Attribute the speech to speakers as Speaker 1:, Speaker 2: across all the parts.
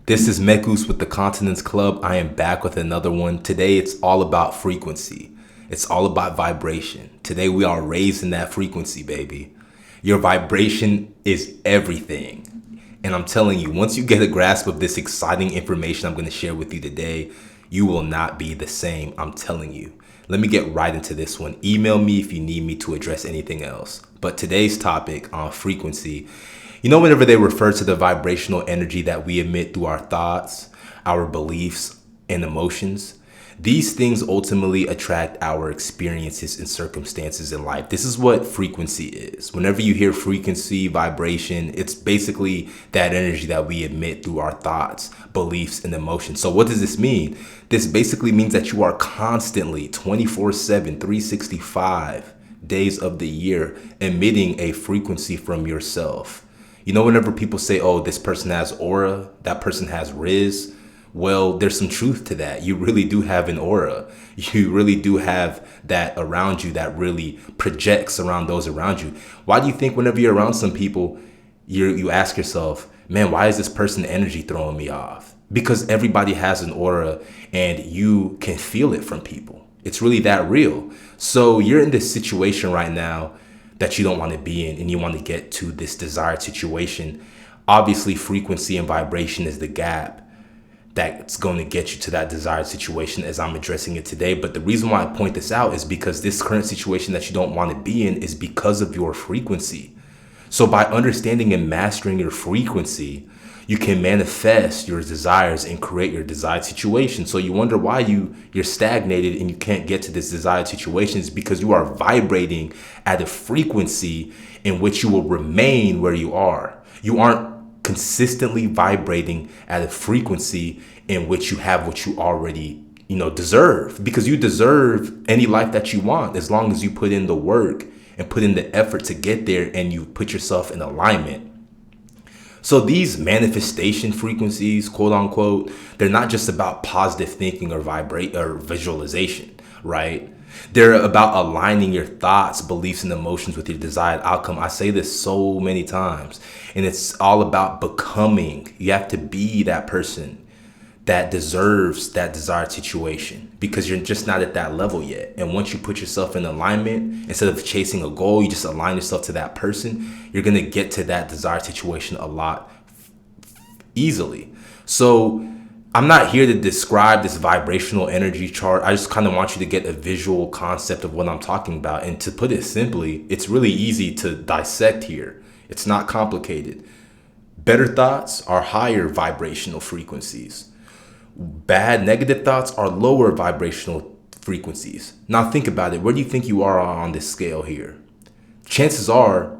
Speaker 1: This is Mekus with the Continence Club. I am back with another one. Today it's all about frequency. It's all about vibration. Today we are raising that frequency, baby. Your vibration is everything. And I'm telling you, once you get a grasp of this exciting information I'm going to share with you today, you will not be the same. I'm telling you. Let me get right into this one. Email me if you need me to address anything else. But today's topic on frequency, whenever they refer to the vibrational energy that we emit through our thoughts, our beliefs, and emotions, these things ultimately attract our experiences and circumstances in life. This is what frequency is. Whenever you hear frequency, vibration, it's basically that energy that we emit through our thoughts, beliefs, and emotions. So what does this mean? This basically means that you are constantly 24/7, 365 days of the year emitting a frequency from yourself. Whenever people say, oh, this person has aura, that person has riz, well, there's some truth to that. You really do have an aura. You really do have that around you that really projects around those around you. Why do you think whenever you're around some people, you ask yourself, man, why is this person energy throwing me off? Because everybody has an aura and you can feel it from people. It's really that real. So you're in this situation right now that you don't want to be in and you want to get to this desired situation. Obviously, frequency and vibration is the gap that's going to get you to that desired situation as I'm addressing it today. But the reason why I point this out is because this current situation that you don't want to be in is because of your frequency. So by understanding and mastering your frequency, you can manifest your desires and create your desired situation. So you wonder why you're stagnated and you can't get to this desired situation is because you are vibrating at a frequency in which you will remain where you are. You aren't consistently vibrating at a frequency in which you have what you already deserve, because you deserve any life that you want as long as you put in the work and put in the effort to get there and you put yourself in alignment. So these manifestation frequencies, quote unquote, they're not just about positive thinking or visualization, right? They're about aligning your thoughts, beliefs, and emotions with your desired outcome. I say this so many times, and it's all about becoming. You have to be that person that deserves that desired situation because you're just not at that level yet. And once you put yourself in alignment, instead of chasing a goal, you just align yourself to that person, you're going to get to that desired situation a lot easily. So I'm not here to describe this vibrational energy chart. I just kind of want you to get a visual concept of what I'm talking about. And to put it simply, it's really easy to dissect here. It's not complicated. Better thoughts are higher vibrational frequencies. Bad negative thoughts are lower vibrational frequencies. Now think about it. Where do you think you are on this scale here? Chances are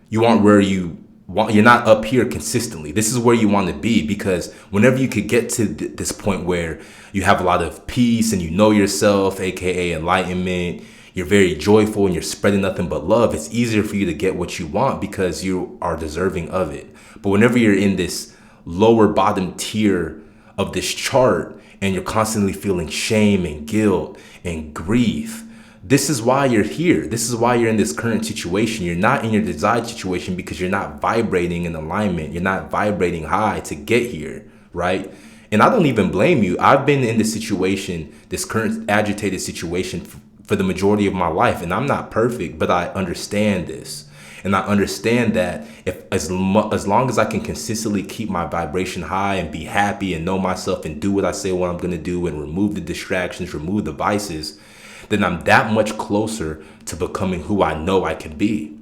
Speaker 1: you aren't where you want. You're not up here consistently. This is where you want to be, because whenever you could get to this point where you have a lot of peace and you know yourself, aka enlightenment, you're very joyful and you're spreading nothing but love, it's easier for you to get what you want because you are deserving of it. But whenever you're in this lower bottom tier of this chart and you're constantly feeling shame and guilt and grief, this is why you're here. This is why you're in this current situation. You're not in your desired situation because you're not vibrating in alignment. You're not vibrating high to get here, right? And I don't even blame you. I've been in this situation, this current agitated situation for the majority of my life, and I'm not perfect, but I understand this. And I understand that if as long as I can consistently keep my vibration high and be happy and know myself and do what I say what I'm going to do and remove the distractions, remove the vices, then I'm that much closer to becoming who I know I can be.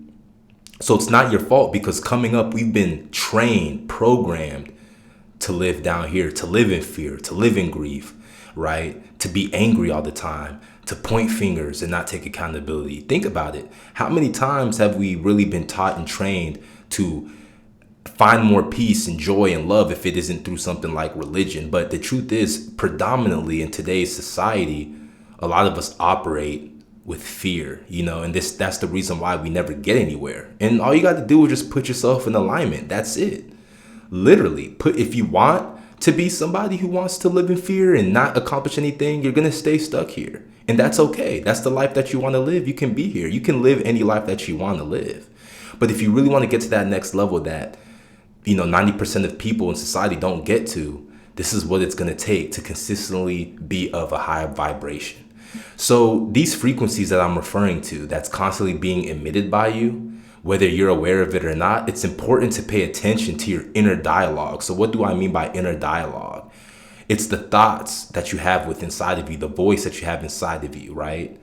Speaker 1: So it's not your fault, because coming up, we've been trained, programmed to live down here, to live in fear, to live in grief, right? To be angry all the time, to point fingers and not take accountability. Think about it. How many times have we really been taught and trained to find more peace and joy and love if it isn't through something like religion? But the truth is, predominantly in today's society, a lot of us operate with fear, and that's the reason why we never get anywhere. And all you got to do is just put yourself in alignment. That's it. Literally, if you want to be somebody who wants to live in fear and not accomplish anything, you're going to stay stuck here. And that's okay. That's the life that you want to live. You can be here. You can live any life that you want to live. But if you really want to get to that next level, that 90% of people in society don't get to, this is what it's going to take to consistently be of a high vibration. So these frequencies that I'm referring to, that's constantly being emitted by you, whether you're aware of it or not, it's important to pay attention to your inner dialogue. So what do I mean by inner dialogue? It's the thoughts that you have within inside of you, the voice that you have inside of you, right?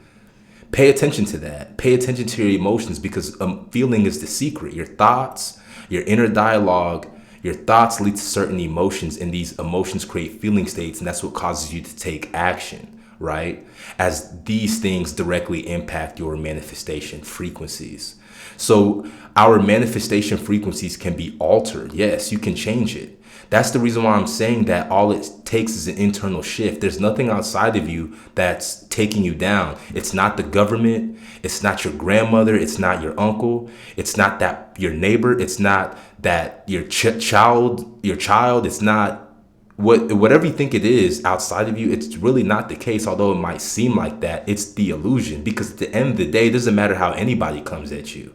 Speaker 1: Pay attention to that. Pay attention to your emotions, because feeling is the secret. Your thoughts, your inner dialogue, your thoughts lead to certain emotions, and these emotions create feeling states, and that's what causes you to take action, right? As these things directly impact your manifestation frequencies. So our manifestation frequencies can be altered. Yes, you can change it. That's the reason why I'm saying that all it takes is an internal shift. There's nothing outside of you that's taking you down. It's not the government. It's not your grandmother. It's not your uncle. It's not that your neighbor. It's not that your child. It's not whatever you think it is outside of you. It's really not the case, although it might seem like that. It's the illusion, because at the end of the day, it doesn't matter how anybody comes at you.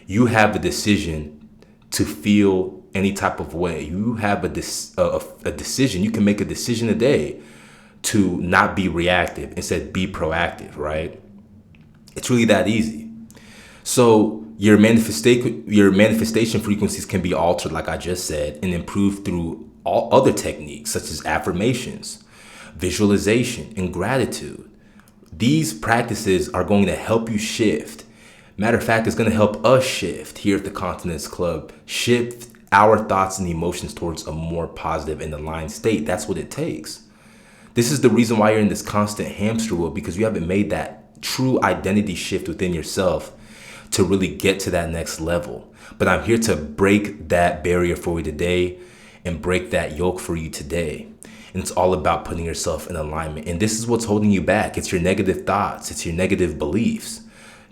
Speaker 1: You have a decision to feel any type of way. You have a decision. You can make a decision a day to not be reactive, instead be proactive, right? It's really that easy. So your manifestation frequencies can be altered, like I just said, and improved through all other techniques such as affirmations, visualization, and gratitude. These practices are going to help you shift. Matter of fact, it's going to help us shift here at the Continence Club, shift our thoughts and emotions towards a more positive and aligned state. That's what it takes. This is the reason why you're in this constant hamster wheel, because you haven't made that true identity shift within yourself to really get to that next level. But I'm here to break that barrier for you today and break that yoke for you today. And it's all about putting yourself in alignment. And this is what's holding you back. It's your negative thoughts. It's your negative beliefs.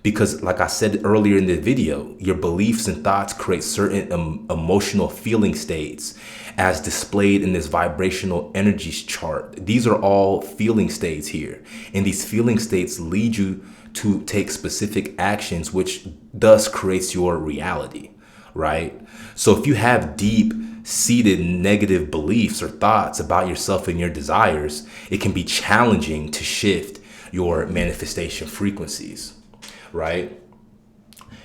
Speaker 1: Because like I said earlier in the video, your beliefs and thoughts create certain emotional feeling states as displayed in this vibrational energies chart. These are all feeling states here. And these feeling states lead you to take specific actions, which thus creates your reality, right? So if you have deep seated negative beliefs or thoughts about yourself and your desires, it can be challenging to shift your manifestation frequencies. Right?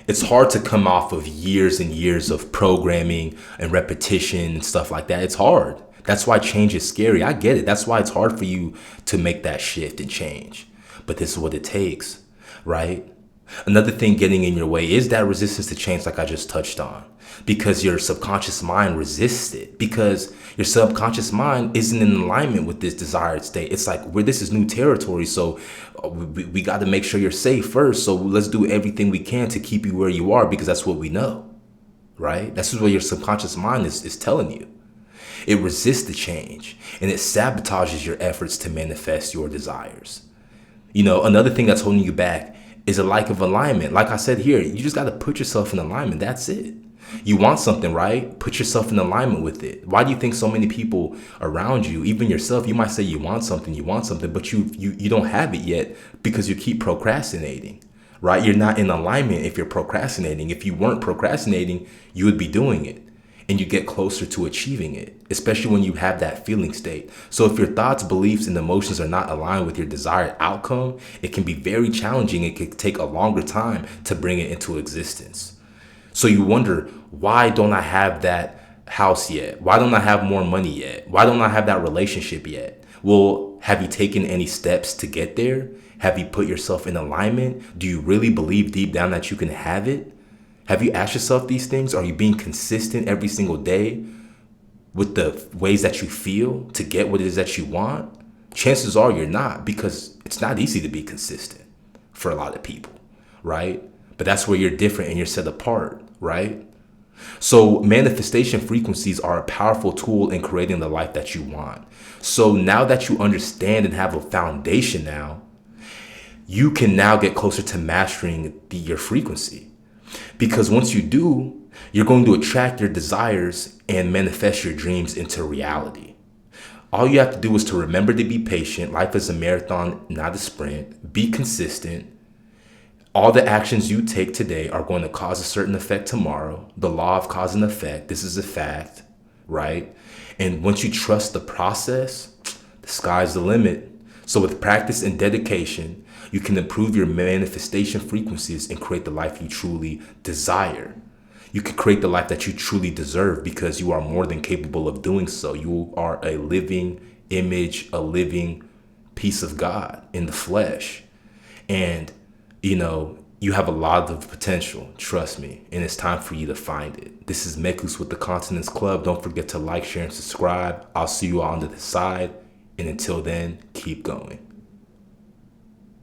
Speaker 1: It's hard to come off of years and years of programming and repetition and stuff like that. It's hard. That's why change is scary. I get it. That's why it's hard for you to make that shift and change. But this is what it takes, right? Another thing getting in your way is that resistance to change, like I just touched on, because your subconscious mind resists it, because your subconscious mind isn't in alignment with this desired state. It's like, this is new territory, so we got to make sure you're safe first. So let's do everything we can to keep you where you are, because that's what we know, right? That's what your subconscious mind is telling you. It resists the change, and it sabotages your efforts to manifest your desires. Another thing that's holding you back is a lack of alignment. Like I said here, you just got to put yourself in alignment. That's it. You want something, right? Put yourself in alignment with it. Why do you think so many people around you, even yourself, you might say you want something, but you don't have it yet because you keep procrastinating, right? You're not in alignment if you're procrastinating. If you weren't procrastinating, you would be doing it, and you get closer to achieving it, especially when you have that feeling state. So if your thoughts, beliefs, and emotions are not aligned with your desired outcome, it can be very challenging. It could take a longer time to bring it into existence. So you wonder, why don't I have that house yet? Why don't I have more money yet? Why don't I have that relationship yet? Well, have you taken any steps to get there? Have you put yourself in alignment? Do you really believe deep down that you can have it? Have you asked yourself these things? Are you being consistent every single day with the ways that you feel to get what it is that you want? Chances are you're not, because it's not easy to be consistent for a lot of people, right? But that's where you're different and you're set apart, right? So manifestation frequencies are a powerful tool in creating the life that you want. So now that you understand and have a foundation now, you can now get closer to mastering your frequency. Because once you do, you're going to attract your desires and manifest your dreams into reality. All you have to do is to remember to be patient. Life is a marathon, not a sprint. Be consistent. All the actions you take today are going to cause a certain effect tomorrow. The law of cause and effect, this is a fact, right? And once you trust the process, the sky's the limit. So with practice and dedication, you can improve your manifestation frequencies and create the life you truly desire. You can create the life that you truly deserve because you are more than capable of doing so. You are a living image, a living piece of God in the flesh. And, you have a lot of potential, trust me, and it's time for you to find it. This is Mekus with the Continence Club. Don't forget to like, share, and subscribe. I'll see you all on the side. And until then, keep going.